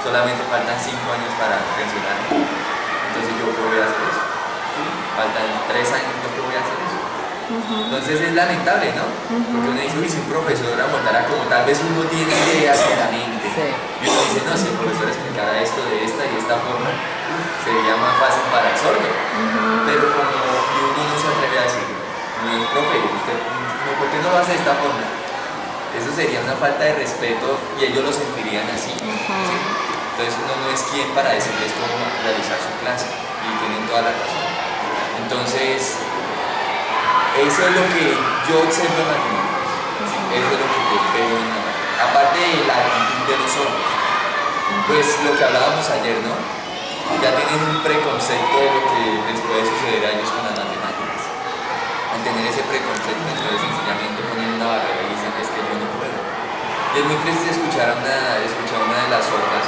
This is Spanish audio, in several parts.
solamente faltan 5 años para pensionarme. Entonces yo qué voy a hacer eso. ¿Sí? Faltan 3 años, yo qué voy a hacer eso. Entonces es lamentable, ¿no? Porque uno dice, uy, si un profesor abordara como tal vez uno tiene ideas en la mente, y uno dice, no, si el profesor explicara esto de esta y esta forma, sería más fácil para el sordo. Pero como y uno no se atreve a decirlo, no, profe, usted, ¿por qué no lo hace de esta forma? Eso sería una falta de respeto y ellos lo sentirían así. ¿Sí? Entonces uno no es quien para decirles cómo realizar su clase, y tienen toda la razón. Entonces, eso es lo que yo observo en matemáticas. ¿Sí? Eso es lo que yo veo en la matemática. Aparte de la actitud de los sordos, pues lo que hablábamos ayer, ¿no? Ya tienen un preconcepto de lo que les puede suceder a ellos con las matemáticas. Al tener ese preconcepto, entonces sencillamente ponen una barrera y dicen, es que yo no puedo. Y es muy triste escuchar a una de las sordas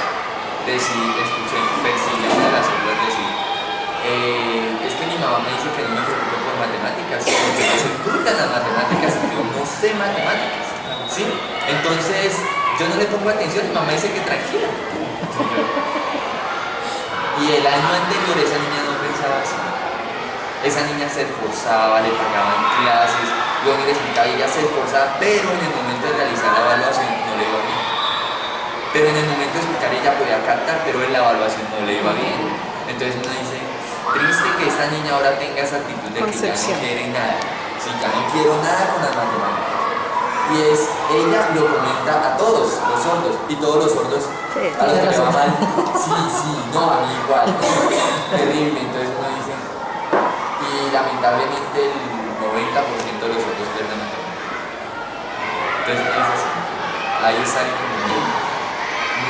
decir, percibir a una de las sordas decir, es que mi mamá me dice que no me preocupe por matemáticas, porque no se importan las matemáticas y yo no sé matemáticas. ¿Sí? Entonces, yo no le pongo atención y mamá dice que tranquila. Y el año anterior esa niña no pensaba así. Esa niña se esforzaba, le pagaban clases, yo me le explicaba y ella se esforzaba, pero en el momento de realizar la evaluación no le iba bien. Pero en el momento de explicar ella podía captar, pero en la evaluación no le iba bien. Entonces uno dice, triste que esta niña ahora tenga esa actitud de que ya no quiere nada. Sí, ya no quiero nada con las matemáticas. Y ella lo comenta a todos los sordos, y todos los sordos a los que le va mal, sí, no, a mí igual, terrible. Entonces uno dice, y lamentablemente el 90% de los sordos pierden matemáticas. Entonces uno dice así, ahí está el inconveniente.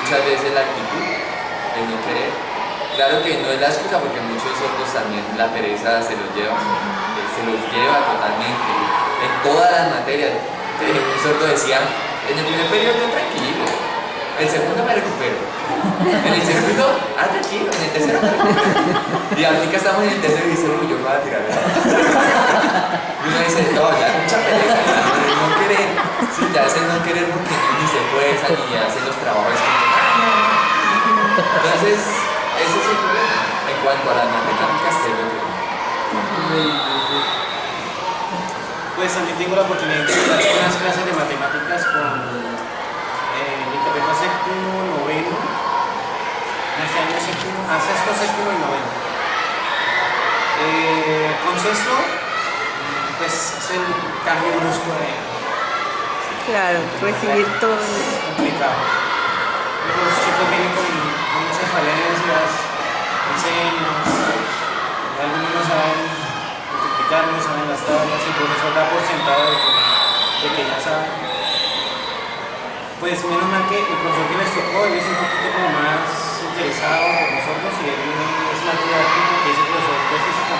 Muchas veces la actitud, el no querer. Claro que no es la excusa, porque muchos sordos también la pereza se los lleva totalmente, en todas las materias. Un sordo decía, en el primer periodo tranquilo, el segundo me recupero, en el segundo, tranquilo, en el tercero me recupero. Y ahorita estamos en el tercero y dice, uy, yo me voy a tirar. Y uno dice, no, ya mucha pereza, no querer, sí, ya es el no querer porque ni se esfuerza ni hace los trabajos que entonces, ese es el problema en cuanto a las matemáticas que yo creo. Pues también tengo la oportunidad de dar unas clases de matemáticas con mi capítulo séptimo, noveno, este año séptimo, sexto, séptimo y noveno. Con sexto, pues es el cambio brusco de... Claro, recibir todo. Es complicado. Los chicos vienen con muchas falencias, diseños, algunos no saben no saben las tablas, y el profesor da por sentado de que ya saben. Pues menos mal que el profesor que les tocó, él es un poquito como más interesado por nosotros y él es más didáctico que ese profesor de física.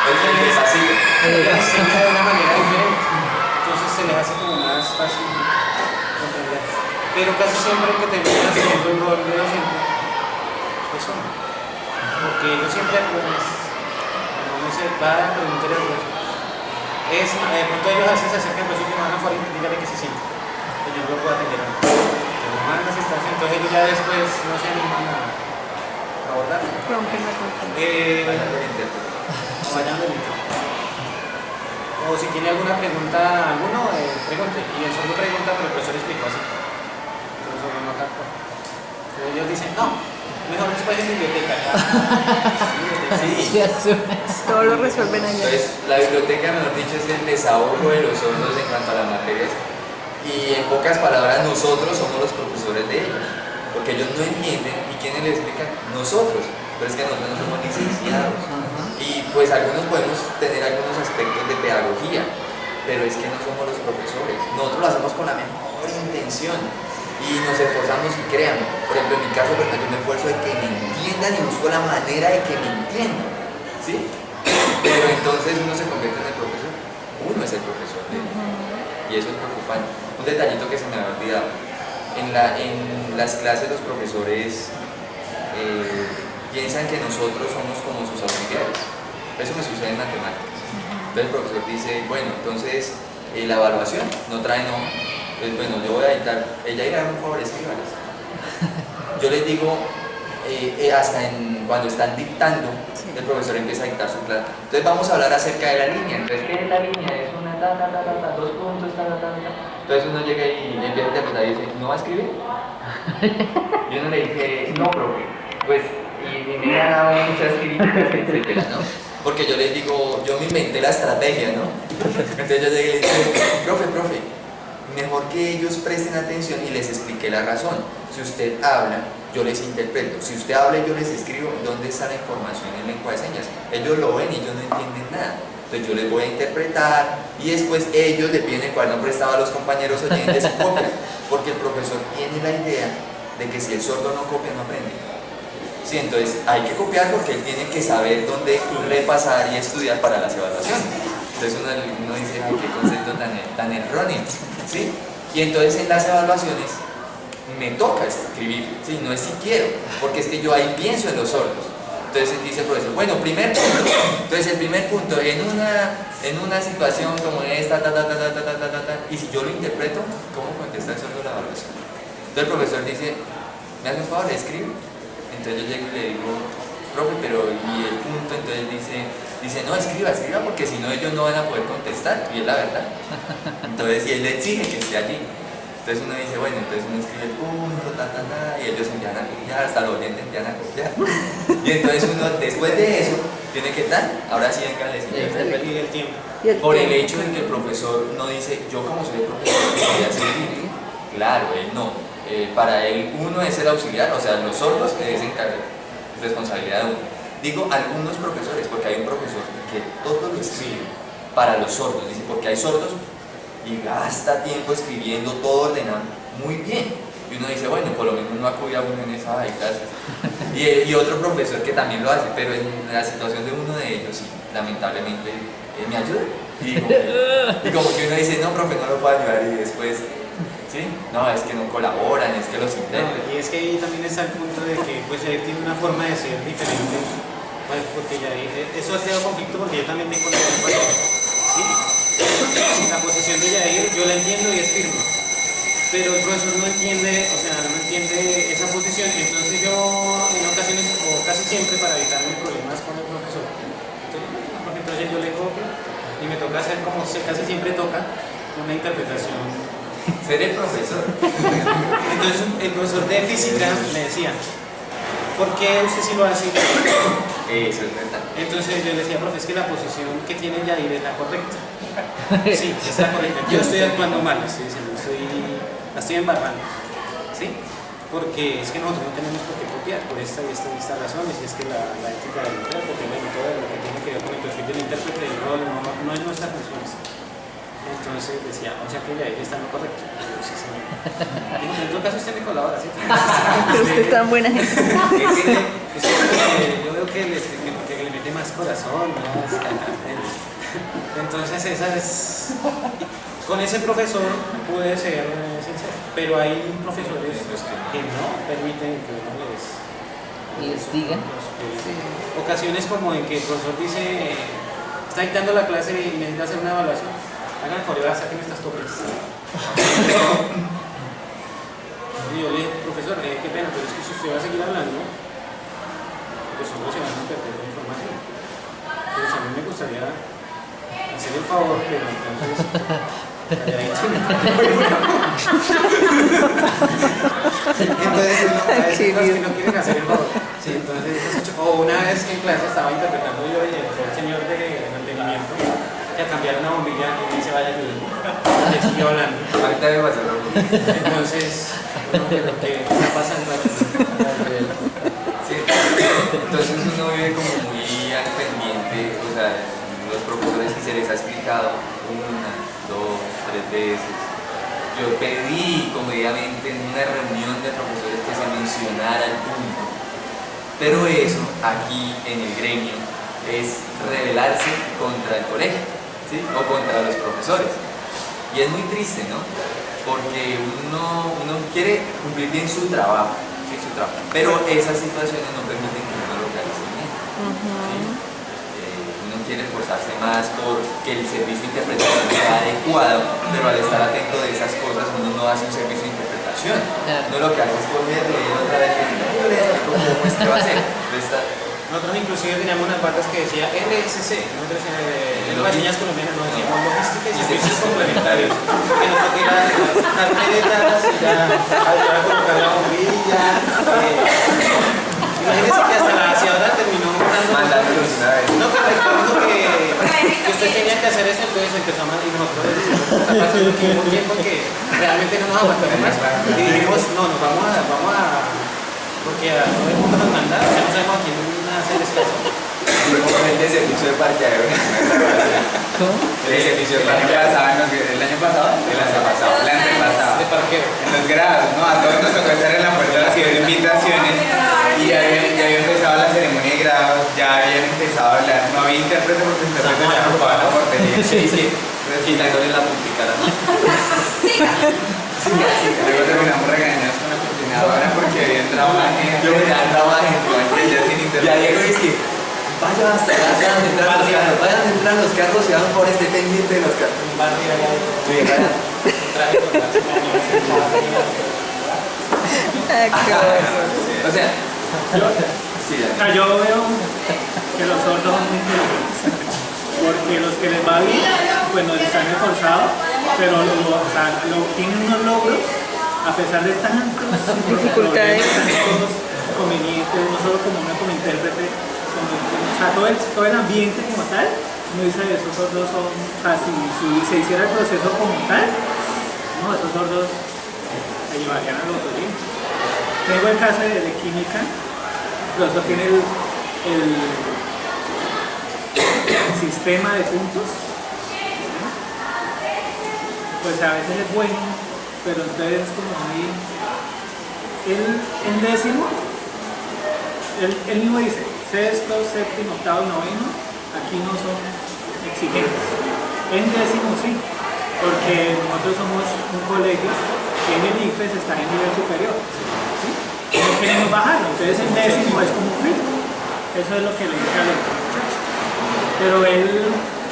Entonces así, les enseña de una manera diferente, entonces se les hace como más fácil comprender. Pero casi siempre que terminan haciendo el rol de docente, eso no, porque ellos siempre se va a preguntar el profesor. De pronto ellos así se acercan al profesor que me van a afuera y dígale que se siente. Que yo lo puedo atender antes. Que me mandan a sentarse, entonces ellos ya después no se animan a abordar. Rompen la confianza. Vayan del intento. O si tiene alguna pregunta, pregunte. Y el sordo pregunta, pero el profesor explicó así. El sordo no capta. Entonces ellos dicen, no. Mejor después en biblioteca. Sí. Todo lo resuelven allá. Entonces, la biblioteca, mejor dicho, es el desahogo de los sordos en cuanto a las materias. Y en pocas palabras, nosotros somos los profesores de ellos. Porque ellos no entienden, ¿y quiénes les explican? Nosotros. Pero es que nosotros no somos licenciados. Y pues algunos podemos tener algunos aspectos de pedagogía, pero es que no somos los profesores. Nosotros lo hacemos con la mejor intención. Y nos esforzamos y créanme, por ejemplo en mi caso, yo me esfuerzo de que me entiendan y busco la manera de que me entiendan, ¿sí? Pero entonces uno se convierte en el profesor, uno es el profesor de él, y eso es preocupante. Un detallito que se me había olvidado, en las clases los profesores piensan que nosotros somos como sus auxiliares, eso me sucede en matemáticas. Entonces el profesor dice, bueno, entonces la evaluación no trae no. Pues bueno, yo voy a editar, ella irá un favor, escríbalas. yo les digo, cuando están dictando, el profesor empieza a dictar su clase. Entonces vamos a hablar acerca de la línea. Entonces, ¿qué es la línea? Es una dos puntos, Entonces uno llega y empieza a interpretar y dice, ¿no va a escribir? Y uno le dice, no, profe. Pues, y me han dado muchas críticas, etcétera, ¿no? Porque yo les digo, yo me inventé la estrategia, ¿no? Entonces yo llegué y les digo, profe, mejor que ellos presten atención y les expliqué la razón. Si usted habla, yo les interpreto. Si usted habla y yo les escribo, ¿dónde está la información en lengua de señas? Ellos lo ven y ellos no entienden nada. Entonces yo les voy a interpretar y después ellos le piden el cuaderno prestado a los compañeros oyentes y copian. Porque el profesor tiene la idea de que si el sordo no copia, no aprende. Sí, entonces hay que copiar porque él tiene que saber dónde repasar y estudiar para las evaluaciones. Entonces uno dice, ay, qué concepto tan erróneo, ¿sí? Y entonces en las evaluaciones me toca escribir, ¿sí? No es si quiero, porque es que yo ahí pienso en los sordos. Entonces dice el profesor, bueno, primer punto. Entonces el primer punto, en una situación como esta, y si yo lo interpreto, ¿cómo contesta el sordo la evaluación? Entonces el profesor dice, ¿me hace un favor? ¿Escribe? Entonces yo llego y le digo, profe, pero ¿y el punto? Entonces dice, no, escriba, porque si no ellos no van a poder contestar, y es la verdad. Entonces, y él le exige que esté allí. Entonces uno dice, bueno, entonces uno escribe el punto, y ellos empiezan a copiar, hasta los oyentes empiezan a copiar. Y entonces uno, después de eso, tiene que estar, ahora sí venga, les el tiempo. Por el hecho de que el profesor no dice, yo como soy el profesor, voy a escribir. Claro, él no. Para él, uno es el auxiliar, o sea, los sordos es responsabilidad de uno. Digo algunos profesores, porque hay un profesor que todo lo escribe para los sordos, dice, porque hay sordos y gasta tiempo escribiendo todo ordenado muy bien. Y uno dice, bueno, por lo menos no acude a uno en esa clase. Y otro profesor que también lo hace, pero en la situación de uno de ellos, sí, lamentablemente, me ayuda. Y como que uno dice, no, profe, no lo puedo ayudar, y después, ¿sí? No, es que no colaboran, es que los intentan. No, y es que ahí también está el punto de que pues Yair tiene una forma de ser diferente, pues, porque Yair, eso ha creado conflicto porque yo también tengo la misma, ¿sí? La posición de Yair yo la entiendo y es firme, pero el profesor no entiende, o sea, no entiende esa posición, entonces yo en ocasiones, o casi siempre para evitarme problemas con el profesor, entonces yo le copio y me toca hacer como casi siempre toca una interpretación. Ser el profesor. Entonces el profesor de física me decía, ¿por qué usted sí lo hace? Eso es verdad. Entonces yo le decía, profe, es que la posición que tiene Yair es la correcta. Sí, es la correcta. Yo estoy actuando mal, estoy diciendo, la estoy embarrando. ¿Sí? Porque es que nosotros no tenemos por qué copiar por esta y esta razones, y es que la ética del intérprete, bueno, todo lo que tiene que ver con el perfil del intérprete, el rol, no es nuestra función. Entonces decía, o sea que Yair está en lo correcto. Sí, señor. Digo, en todo caso usted me colabora, ¿sí? Pero usted es tan buena gente. Yo veo que le mete más corazón, más. Entonces esa es. Con ese profesor pude ser sincero, pero hay profesores que no permiten que uno les diga. Ocasiones como en que el profesor dice, está dictando la clase y necesita hacer una evaluación. Hagan coreografía, saquen estas copias. Y yo le dije, profesor, qué pena, pero es que si usted va a seguir hablando, pues solo se van a perder la información. Entonces a mí me gustaría hacer el favor, pero entonces calladito. Entonces a veces cosas que no quieren hacer el favor. Sí, entonces, o una vez en clase estaba interpretando yo y el señor de mantenimiento a cambiar una bombilla y se vaya a y siguió hablando. Ahorita me pasó lo mismo. Entonces, lo que está pasando aquí. Sí. Entonces uno vive como muy al pendiente, o sea, los profesores que se les ha explicado 1, 2, 3 veces. Yo pedí comedidamente en una reunión de profesores que se mencionara el punto, pero eso aquí en el gremio es rebelarse contra el colegio, ¿sí? O contra los profesores. Y es muy triste, ¿no? Porque uno quiere cumplir bien su trabajo, ¿sí? Su trabajo, pero esas situaciones no permiten que uno lo realice bien, ¿sí? Uno quiere esforzarse más por que el servicio de interpretación sea adecuado, pero al estar atento de esas cosas uno no hace un servicio de interpretación acción. No lo que hace es coger, leer otra vez, yo le explico cómo es que va a ser. Nosotros inclusive teníamos unas batas que decía LSC, nosotros en las señas colombianas nos decíamos logística y servicios complementarios. Que nos toque las carpetas y ya ayudar a colocar la bombilla. Imagínense que hasta la aseadora terminó mandándonos una vez. No, que recuerdo que usted tenía que hacer eso, entonces empezó a mandar y nosotros está pasando un tiempo que realmente no nos aguantamos más. Y dijimos, no, nos vamos a porque a todo el mundo nos manda, o sea, no sabemos a quién hacer caso. El de servicio de parqueadero. ¿Cómo? El servicio de parqueadero. ¿El año pasado? El antepasado. De parqueo. En los grados, ¿no? A todos nos tocó estar en la puerta de las invitaciones y ya había empezado la ceremonia de grados, ya habían empezado a hablar, no había intérprete porque el intérprete se ocupaba la portería. Sí. Quitándole la puntica, ¿no? Luego terminamos regañados con la coordinadora porque había entrado más gente. Ya sin intérprete. Ya llegó y dice, vayan a entrar los carros y van por este pendiente de los carros. O sea, yo veo que los sordos son muy inteligentes, porque los que les va bien, pues nos están esforzados, pero tienen unos logros a pesar de tantas dificultades, tantos convenientes, no solo como intérprete, o sea, todo el ambiente como tal. No dice, esos sordos son, o sea, si se hiciera el proceso como tal, no, esos sordos se llevarían a los orígenes. Tengo el caso de química, el profesor tiene el sistema de puntos, pues a veces es bueno, pero entonces es como muy, el décimo, él mismo dice, sexto, séptimo, octavo, noveno, aquí no son exigentes. En décimo sí, porque nosotros somos un colegio que en el IFES está en nivel superior, ¿sí? No queremos bajarlo, entonces el décimo es como un filtro. Eso es lo que le dice a los muchachos. Pero él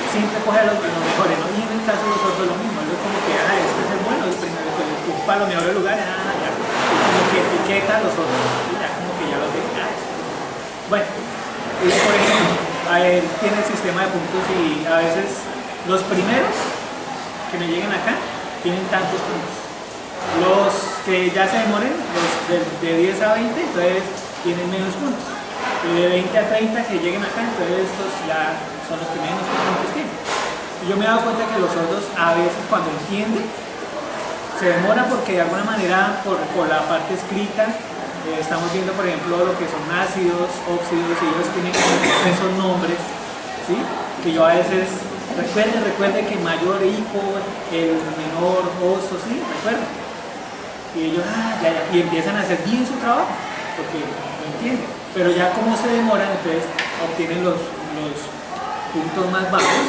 siempre coge a los mejores, ¿no? Y en el caso de los otros lo mismo, él es como que, este es el bueno, el primero, pues ocupa los mejores lugares, ya. Y como que etiqueta a los otros, y ya como que ya los ve, Bueno, y por ejemplo, él tiene el sistema de puntos y a veces los primeros que me lleguen acá tienen tantos puntos. Los que ya se demoren, los de 10 a 20, entonces tienen menos puntos. Y de 20 a 30 que lleguen acá, entonces estos ya son los que menos puntos tienen. Y yo me he dado cuenta que los sordos a veces cuando entienden, se demora porque de alguna manera por la parte escrita, estamos viendo por ejemplo lo que son ácidos, óxidos, y ellos tienen esos nombres, ¿sí? Que yo a veces recuerde que mayor hipo, el menor oso, ¿sí? Recuerden. Y ellos, y empiezan a hacer bien su trabajo, porque lo entienden. Pero ya como se demoran, entonces obtienen los puntos más bajos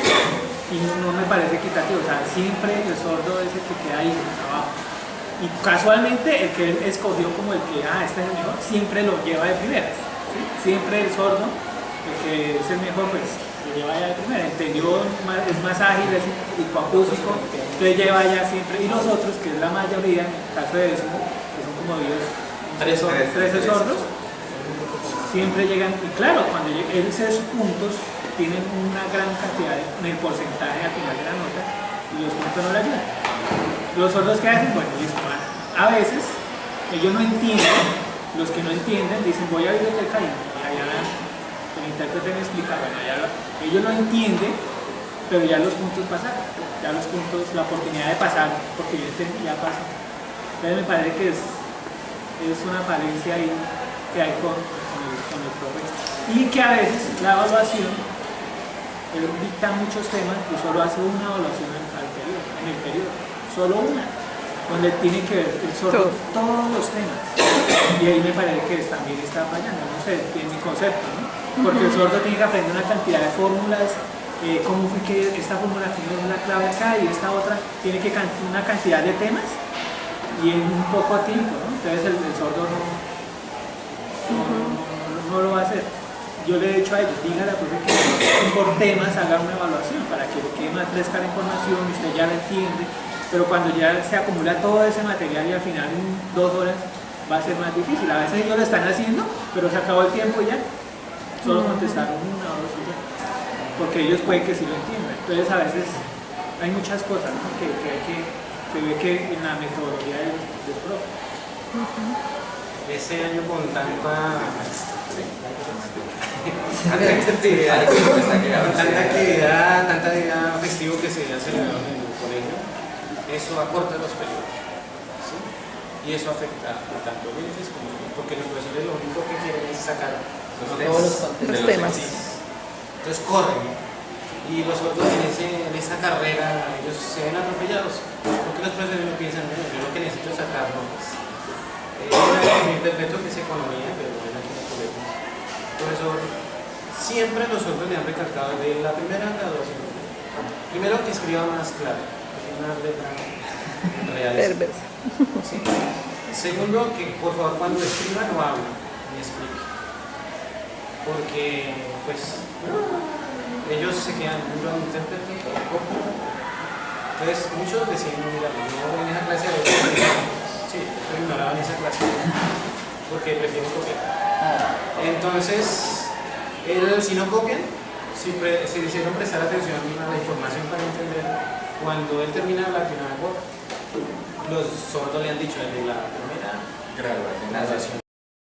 y no me parece equitativo. O sea, siempre el sordo es el que queda ahí en el trabajo. Y casualmente el que él escogió como el que, este es el mejor, siempre lo lleva de primeras, ¿sí? Siempre el sordo, el que es el mejor, pues lo lleva ya de primera. Entendió, es más ágil, es hipoacústico, entonces lleva ya siempre. Y los otros, que es la mayoría, en el caso de décimo, que son como 13 sordos, siempre llegan, y claro, cuando esos puntos tienen una gran cantidad en el porcentaje al final de la nota, y los puntos no le ayudan. Los sordos que hacen, bueno, listo, a veces ellos no entienden, los que no entienden dicen voy a biblioteca y allá el intérprete me explica, bueno, ellos lo entienden, pero ya los puntos pasaron, ya los puntos, la oportunidad de pasar, porque yo entendí, ya pasó. Entonces me parece que es una falencia ahí que hay con el profe, y que a veces la evaluación, él dicta muchos temas y solo hace una evaluación en el periodo. Solo una, donde tiene que ver el sordo todos los temas. Y ahí me parece que también está fallando, no sé, tiene mi concepto, ¿no? Porque el sordo tiene que aprender una cantidad de fórmulas, cómo fue que esta fórmula tiene una clave acá y esta otra, tiene que una cantidad de temas y en un poco tiempo, ¿no? Entonces el sordo no lo va a hacer. Yo le he dicho a ellos, dígale a la profe que por temas haga una evaluación para que le quede más fresca la información, usted ya la entiende. pero cuando ya se acumula todo ese material y al final en 2 horas va a ser más difícil. A veces ellos lo están haciendo, pero se acabó el tiempo y ya, solo contestaron 1 o 2 y ya, porque ellos pueden que sí lo entiendan. Entonces a veces hay muchas cosas, ¿no? que ve que en la metodología del profe. Ese año con tanta actividad festivo que se ha celebrado en el colegio, eso acorta los periodos, ¿sí? Y eso afecta tanto a ellos como porque los profesores lo único que quieren es sacar los temas. Entonces corren y los otros en esa carrera ellos se ven atropellados porque los profesores no piensan, yo lo que necesito es sacarlo, mi interpreto que es economía, pero bueno, aquí en el colegio profesor, siempre nosotros le han recalcado de la primera graduación, primero que escriba más claro, que tiene una letra realista. Sí. Segundo, que por favor cuando escriba no hable ni explique, porque pues ellos se quedan duro en intérprete. Entonces muchos decían, mira, yo en esa clase de sí, yo ignoraba en esa clase porque prefiero copiar. Entonces si no copian, si hicieron prestar atención a la información para entender, cuando él termina la primera voz, los sordos le han dicho desde la primera graduación